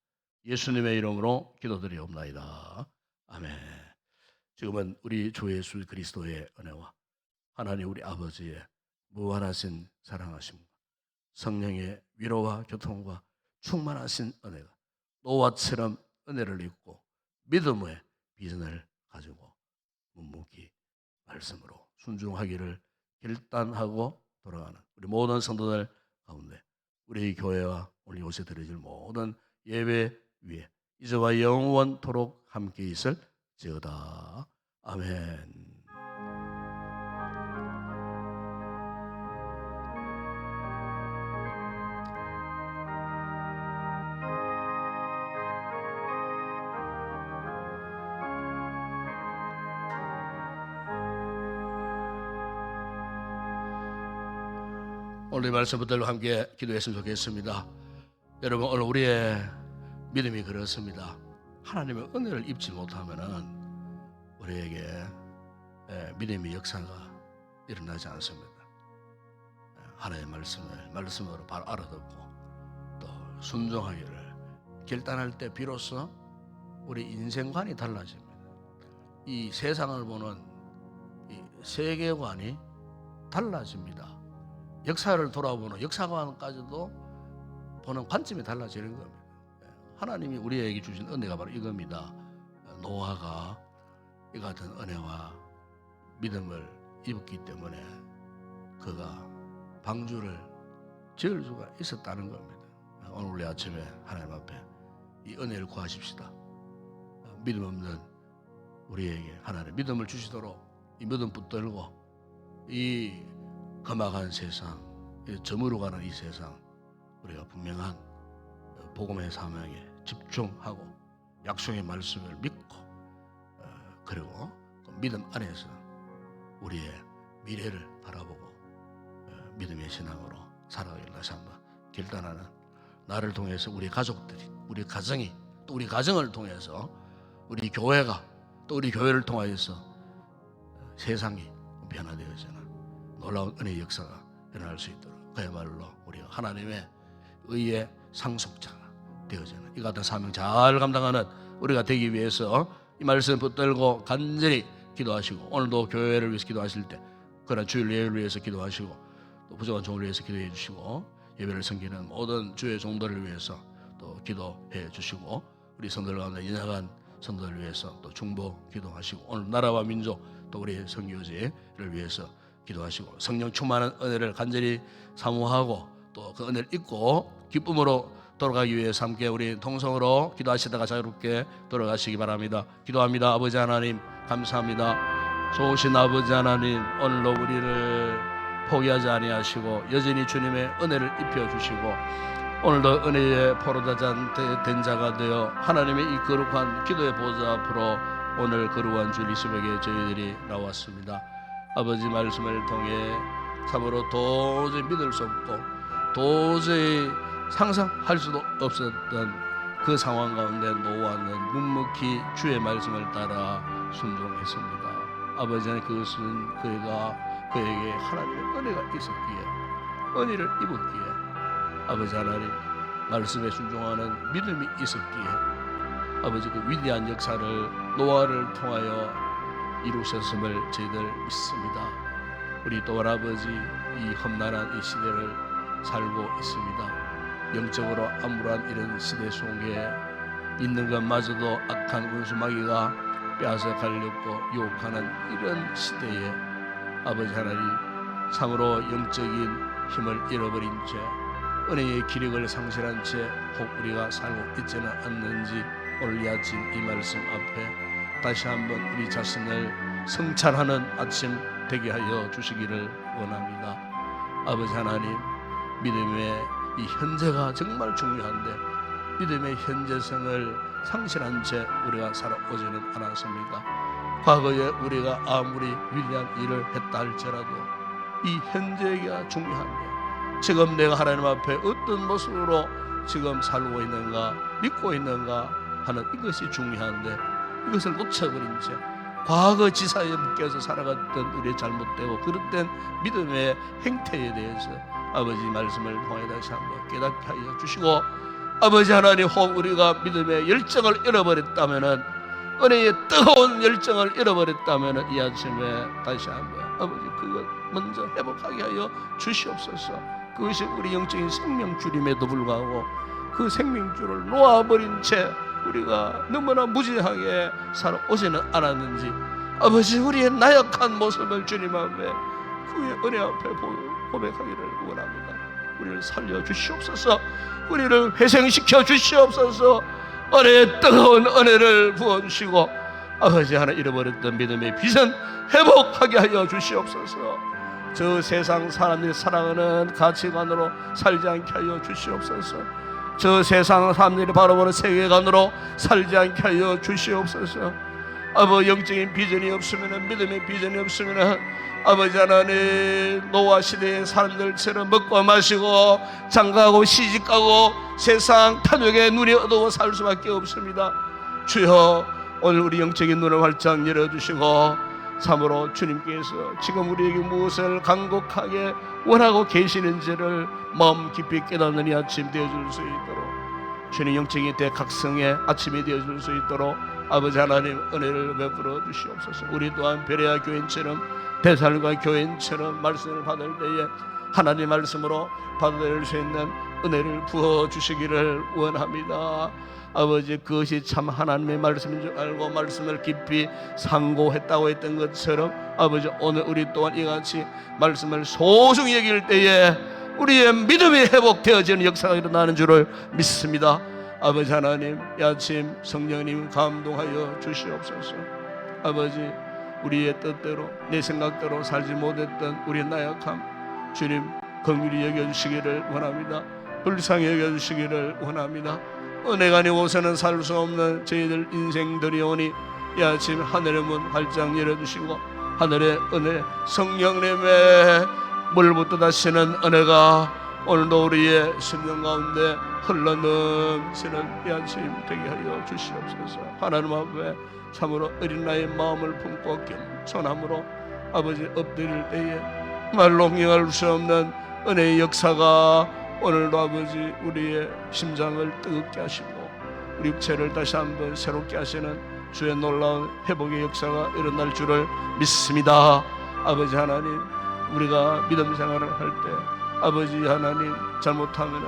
예수님의 이름으로 기도드리옵나이다. 아멘. 지금은 우리 주 예수 그리스도의 은혜와 하나님 우리 아버지의 무한하신 사랑하심과 성령의 위로와 교통과 충만하신 은혜가 노아처럼 은혜를 입고 믿음의 비전을 가지고 묵묵히 말씀으로 순종하기를 결단하고 돌아가는 우리 모든 성도들 가운데 우리 교회와 오늘 요새 드려질 모든 예배 위에 이제와 영원토록 함께 있을지어다. 아멘. 오늘 이 말씀 붙들고 함께 기도했으면 좋겠습니다. 여러분, 오늘 우리의 믿음이 그렇습니다. 하나님의 은혜를 입지 못하면은 우리에게 믿음의 역사가 일어나지 않습니다. 하나님의 말씀으로 바로 알아듣고 또 순종하기를 결단할 때 비로소 우리 인생관이 달라집니다. 이 세상을 보는 이 세계관이 달라집니다. 역사를 돌아보는 역사관까지도 보는 관점이 달라지는 겁니다. 하나님이 우리에게 주신 은혜가 바로 이겁니다. 노아가 이 같은 은혜와 믿음을 입었기 때문에 그가 방주를 지을 수가 있었다는 겁니다. 오늘 우리 아침에 하나님 앞에 이 은혜를 구하십시다. 믿음 없는 우리에게 하나님 믿음을 주시도록 이 믿음 붙들고 이 험악한 세상, 저물어가는 이 세상, 우리가 분명한 복음의 사명에 집중하고 약속의 말씀을 믿고 그리고 그 믿음 안에서 우리의 미래를 바라보고 믿음의 신앙으로 살아가기를 다시 한번 결단하는, 나를 통해서 우리 가족들이, 우리 가정이, 또 우리 가정을 통해서 우리 교회가, 또 우리 교회를 통하여서 세상이 변화되어지는 놀라운 은혜의 역사가 일어날 수 있도록 그야말로 우리가 하나님의 의의 상속자가 되어지는 이 같은 사명 잘 감당하는 우리가 되기 위해서 이 말씀 붙들고 간절히 기도하시고, 오늘도 교회를 위해서 기도하실 때 그러나 주일 예배를 위해서 기도하시고 또 부족한 종을 위해서 기도해 주시고, 예배를 섬기는 모든 주의 종들을 위해서 또 기도해 주시고, 우리 성도들 가운데 연약한 성도들을 위해서 또 중보 기도하시고, 오늘 나라와 민족 또 우리 선교지를 위해서 기도하시고, 성령 충만한 은혜를 간절히 사모하고 또 그 은혜를 잊고 기쁨으로 돌아가기 위해서 함께 우리 통성으로 기도하시다가 자유롭게 돌아가시기 바랍니다. 기도합니다. 아버지 하나님 감사합니다. 좋으신 아버지 하나님, 오늘도 우리를 포기하지 아니하시고 여전히 주님의 은혜를 입혀주시고, 오늘도 은혜의 포로자잔 된 자가 되어 하나님의 이 거룩한 기도의 보좌 앞으로 오늘 거룩한 주일 이 새벽에 저희들이 나왔습니다. 아버지 말씀을 통해 참으로 도저히 믿을 수 없고 도저히 상상할 수도 없었던 그 상황 가운데 노아는 묵묵히 주의 말씀을 따라 순종했습니다. 아버지 하나님, 그것은 그에게 하나님의 은혜가 있었기에, 은혜를 입었기에, 아버지 하나님 말씀에 순종하는 믿음이 있었기에 아버지 그 위대한 역사를 노아를 통하여 이루셨음을 저희들 믿습니다. 우리 또한 아버지 이 험난한 이 시대를 살고 있습니다. 영적으로 암울한 이런 시대 속에 있는 것마저도 악한 원수 마귀가 빼앗아 가려고 유혹하는 이런 시대에 아버지 하나님, 참으로 영적인 힘을 잃어버린 채 은혜의 기력을 상실한 채 혹 우리가 살고 있지는 않는지 오늘 이 아침 이 말씀 앞에 다시 한번 우리 자신을 성찰하는 아침 되게 하여 주시기를 원합니다. 아버지 하나님, 믿음의 이 현재가 정말 중요한데 믿음의 현재성을 상실한 채 우리가 살아오지는 않았습니다. 과거에 우리가 아무리 위대한 일을 했다 할지라도 이 현재가 중요한데, 지금 내가 하나님 앞에 어떤 모습으로 지금 살고 있는가, 믿고 있는가 하는 이것이 중요한데, 이것을 놓쳐버린 채 과거 지사에 묶여서 살아갔던 우리의 잘못되고 그릇된 믿음의 행태에 대해서 아버지 말씀을 통해 다시 한번 깨닫게 하여 주시고, 아버지 하나님, 혹 우리가 믿음의 열정을 잃어버렸다면은, 은혜의 뜨거운 열정을 잃어버렸다면은 이 아침에 다시 한번 아버지 그것 먼저 회복하게 하여 주시옵소서. 그것이 우리 영적인 생명줄임에도 불구하고 그 생명줄을 놓아버린 채 우리가 너무나 무지하게 살아오지는 않았는지, 아버지 우리의 나약한 모습을 주님 앞에 그의 은혜 앞에 고백하기를 원합니다. 우리를 살려주시옵소서. 우리를 회생시켜 주시옵소서. 은혜의 뜨거운 은혜를 부어주시고 아버지 하나 잃어버렸던 믿음의 빛은 회복하게 하여 주시옵소서. 저 세상 사람들이 사랑하는 가치관으로 살지 않게 하여 주시옵소서. 저 세상 사람들이 바라보는 세계관으로 살지 않게 하여 주시옵소서. 아버지 영적인 비전이 없으면, 믿음의 비전이 없으면 아버지 하나님, 노아 시대의 사람들처럼 먹고 마시고 장가가고 시집가고 세상 탐욕에 눈이 어두워 살 수밖에 없습니다. 주여, 오늘 우리 영적인 눈을 활짝 열어주시고 참으로 주님께서 지금 우리에게 무엇을 간곡하게 원하고 계시는지를 마음 깊이 깨닫는 이 아침 되어줄 수 있도록, 주님 영적인 대각성의 아침이 되어줄 수 있도록 아버지 하나님 은혜를 베풀어 주시옵소서. 우리 또한 베레아 교인처럼, 데살로니가 교인처럼 말씀을 받을 때에 하나님 말씀으로 받아들일 수 있는 은혜를 부어 주시기를 원합니다. 아버지, 그것이 참 하나님의 말씀인 줄 알고 말씀을 깊이 상고했다고 했던 것처럼 아버지, 오늘 우리 또한 이같이 말씀을 소중히 여길 때에 우리의 믿음이 회복되어지는 역사가 일어나는 줄을 믿습니다. 아버지 하나님, 이 아침 성령님 감동하여 주시옵소서. 아버지, 우리의 뜻대로 내 생각대로 살지 못했던 우리의 나약함 주님 긍휼히 여겨주시기를 원합니다. 불쌍히 여겨주시기를 원합니다. 은혜가 아니고서는 살 수 없는 저희들 인생들이오니 이 아침 하늘의 문 활짝 열어주시고 하늘의 은혜, 성령님의 물부터 다시는 은혜가 오늘도 우리의 심령 가운데 흘러넘치는 이 아침 되게 하여 주시옵소서. 하나님 앞에 참으로 어린 나의 마음을 품고 겸손함으로 아버지 엎드릴 때에 말로 명할 수 없는 은혜의 역사가 오늘도 아버지 우리의 심장을 뜨겁게 하시고 우리 육체를 다시 한번 새롭게 하시는 주의 놀라운 회복의 역사가 일어날 줄을 믿습니다. 아버지 하나님, 우리가 믿음 생활을 할 때 아버지 하나님, 잘못하면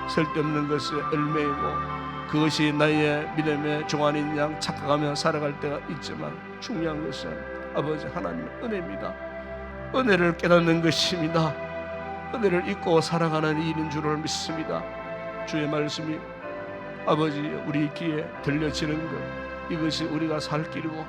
쓸데없는 것에 얽매이고 그것이 나의 믿음의 종안인 양 착각하며 살아갈 때가 있지만 중요한 것은 아버지 하나님의 은혜입니다. 은혜를 깨닫는 것입니다. 은혜를 잊고 살아가는 일인 줄을 믿습니다. 주의 말씀이 아버지 우리 귀에 들려지는 것, 이것이 우리가 살 길이고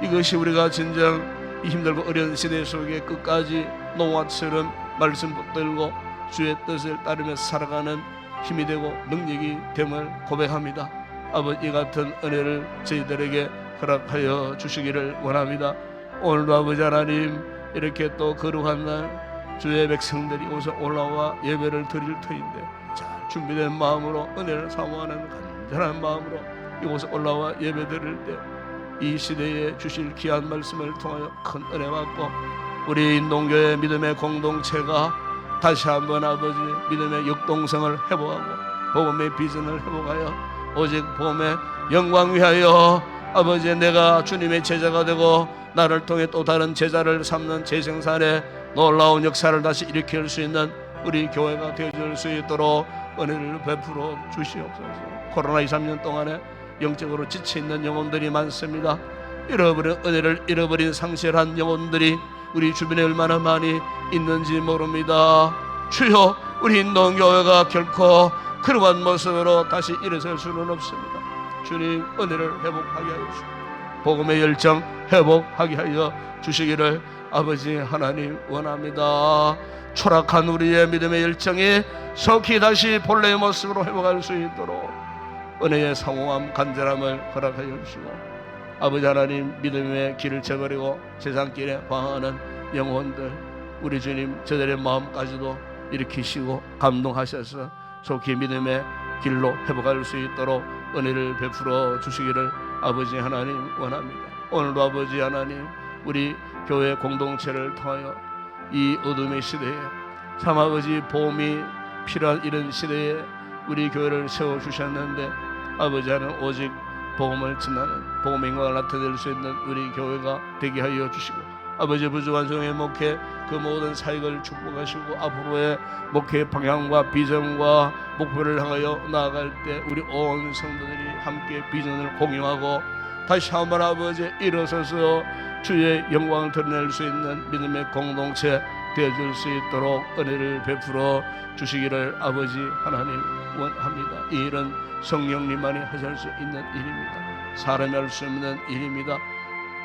이것이 우리가 진정 이 힘들고 어려운 시대 속에 끝까지 노아처럼 말씀 붙들고 주의 뜻을 따르며 살아가는 힘이 되고 능력이 됨을 고백합니다. 아버지, 이 같은 은혜를 저희들에게 허락하여 주시기를 원합니다. 오늘도 아버지 하나님, 이렇게 또 거룩한 날 주의 백성들이 이곳에 올라와 예배를 드릴 터인데 잘 준비된 마음으로 은혜를 사모하는 간절한 마음으로 이곳에 올라와 예배 드릴 때 이 시대에 주실 귀한 말씀을 통하여 큰 은혜 받고 우리 인동교회 믿음의 공동체가 다시 한번 아버지 믿음의 역동성을 회복하고 복음의 비전을 회복하여 오직 복음의 영광 위하여 아버지 내가 주님의 제자가 되고 나를 통해 또 다른 제자를 삼는 재생산의 놀라운 역사를 다시 일으킬 수 있는 우리 교회가 되어줄 수 있도록 은혜를 베풀어 주시옵소서. 코로나 2-3년 동안에 영적으로 지쳐있는 영혼들이 많습니다. 잃어버린 은혜를 잃어버린 상실한 영혼들이 우리 주변에 얼마나 많이 있는지 모릅니다. 주여, 우리 인동교회가 결코 그러한 모습으로 다시 일어설 수는 없습니다. 주님, 은혜를 회복하게 하여 주시고 복음의 열정 회복하게 하여 주시기를 아버지 하나님 원합니다. 초락한 우리의 믿음의 열정이 속히 다시 본래의 모습으로 회복할 수 있도록 은혜의 상호함, 간절함을 허락하여 주시고 아버지 하나님, 믿음의 길을 저버리고 세상길에 방황하는 영혼들 우리 주님 저들의 마음까지도 일으키시고 감동하셔서 속히 믿음의 길로 회복할 수 있도록 은혜를 베풀어 주시기를 아버지 하나님 원합니다. 오늘도 아버지 하나님, 우리 교회 공동체를 통하여 이 어둠의 시대에 참 아버지 보험이 필요한 이런 시대에 우리 교회를 세워주셨는데 아버지 하나님, 오직 복음을 전하는 복음의 영광을 나타낼 수 있는 우리 교회가 되게 하여 주시고 아버지 부족한 종의 목회 그 모든 사역을 축복하시고 앞으로의 목회 방향과 비전과 목표를 향하여 나아갈 때 우리 온 성도들이 함께 비전을 공유하고 다시 한번 아버지 일어서서 주의 영광을 드러낼 수 있는 믿음의 공동체 되어줄 수 있도록 은혜를 베풀어 주시기를 아버지 하나님 원합니다. 이 일은 성령님만이 하실 수 있는 일입니다. 사람이 할 수 없는 일입니다.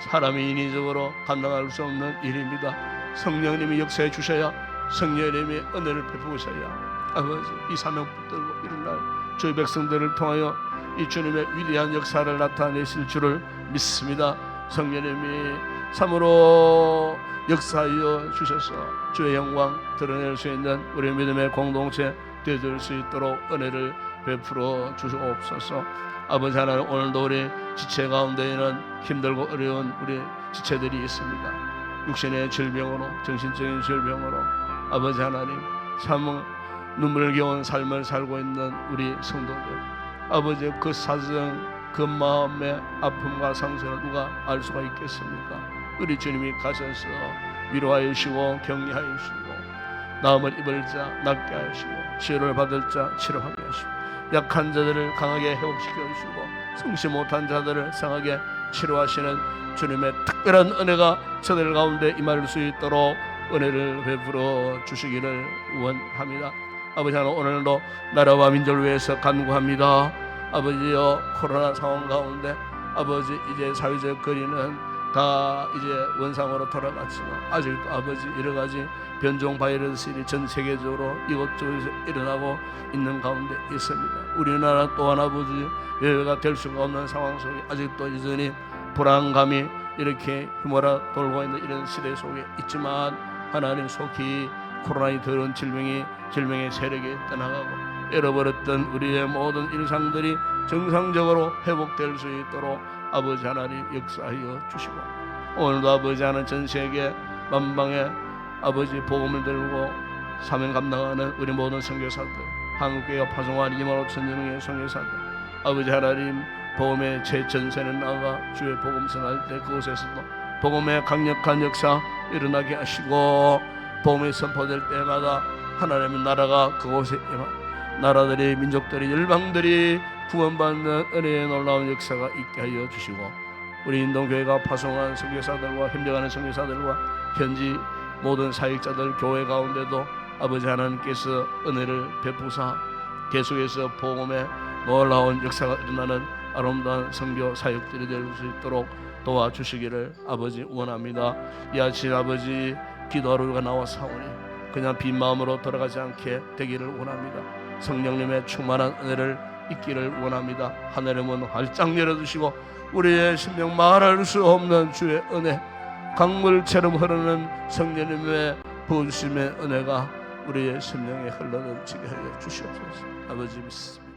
사람이 인위적으로 감당할 수 없는 일입니다. 성령님이 역사해 주셔야, 성령님이 은혜를 베푸셔야 아버지 이 사명 붙들고 일어날 주의 백성들을 통하여 이 주님의 위대한 역사를 나타내실 줄을 믿습니다. 성령님이 참으로 역사하여 주셔서 주의 영광 드러낼 수 있는 우리 믿음의 공동체 되어줄 수 있도록 은혜를 베풀어 주시옵소서. 아버지 하나님, 오늘도 우리 지체 가운데에는 힘들고 어려운 우리 지체들이 있습니다. 육신의 질병으로, 정신적인 질병으로 아버지 하나님, 참 눈물겨운 삶을 살고 있는 우리 성도들, 아버지 그 사정, 그 마음의 아픔과 상처를 누가 알 수가 있겠습니까? 우리 주님이 가셔서 위로하여 주시고 격려하여 주시고, 나음을 입을 자 낫게 하시고, 치료를 받을 자 치료하게 하시고, 약한 자들을 강하게 회복시켜 주시고, 성시 못한 자들을 상하게 치료하시는 주님의 특별한 은혜가 저들 가운데 임할 수 있도록 은혜를 베풀어 주시기를 원합니다. 아버지 하나님, 오늘도 나라와 민족을 위해서 간구합니다. 아버지여, 코로나 상황 가운데 아버지 이제 사회적 거리는 다 이제 원상으로 돌아갔지만 아직도 아버지 여러가지 변종 바이러스들이 전 세계적으로 이곳저곳에서 일어나고 있는 가운데 있습니다. 우리나라 또한 아버지 여유가 될 수가 없는 상황 속에 아직도 여전히 불안감이 이렇게 휘몰아 돌고 있는 이런 시대 속에 있지만, 하나님 속히 코로나의 더러운 질병의 세력이 떠나가고 잃어버렸던 우리의 모든 일상들이 정상적으로 회복될 수 있도록 아버지 하나님 역사하여 주시고, 오늘도 아버지 하나님 전 세계 만방에 아버지 복음을 들고 사명 감당하는 우리 모든 선교사들, 한국교회가 파송한 2만 5천 명의 선교사들, 아버지 하나님 복음의 제전선에 나가 주의 복음 전할 때 그곳에서도 복음의 강력한 역사 일어나게 하시고, 복음이 선포될 때마다 하나님의 나라가 그곳에 나라들이, 민족들이, 열방들이 구원받는 은혜의 놀라운 역사가 있게 하여 주시고, 우리 인동교회가 파송한 선교사들과 협력하는 선교사들과 현지 모든 사역자들 교회 가운데도 아버지 하나님께서 은혜를 베푸사 계속해서 복음의 놀라운 역사가 일어나는 아름다운 선교 사역들이 될 수 있도록 도와주시기를 아버지 원합니다. 이 아침 아버지 기도하러 우리가 나와사오니 그냥 빈 마음으로 돌아가지 않게 되기를 원합니다. 성령님의 충만한 은혜를 있기를 원합니다. 하늘의 문 활짝 열어주시고 우리의 심령 말할 수 없는 주의 은혜, 강물처럼 흐르는 성령님의 부으심의 은혜가 우리의 심령에 흘러넘치게 하여 주시옵소서. 아버지 믿습니다.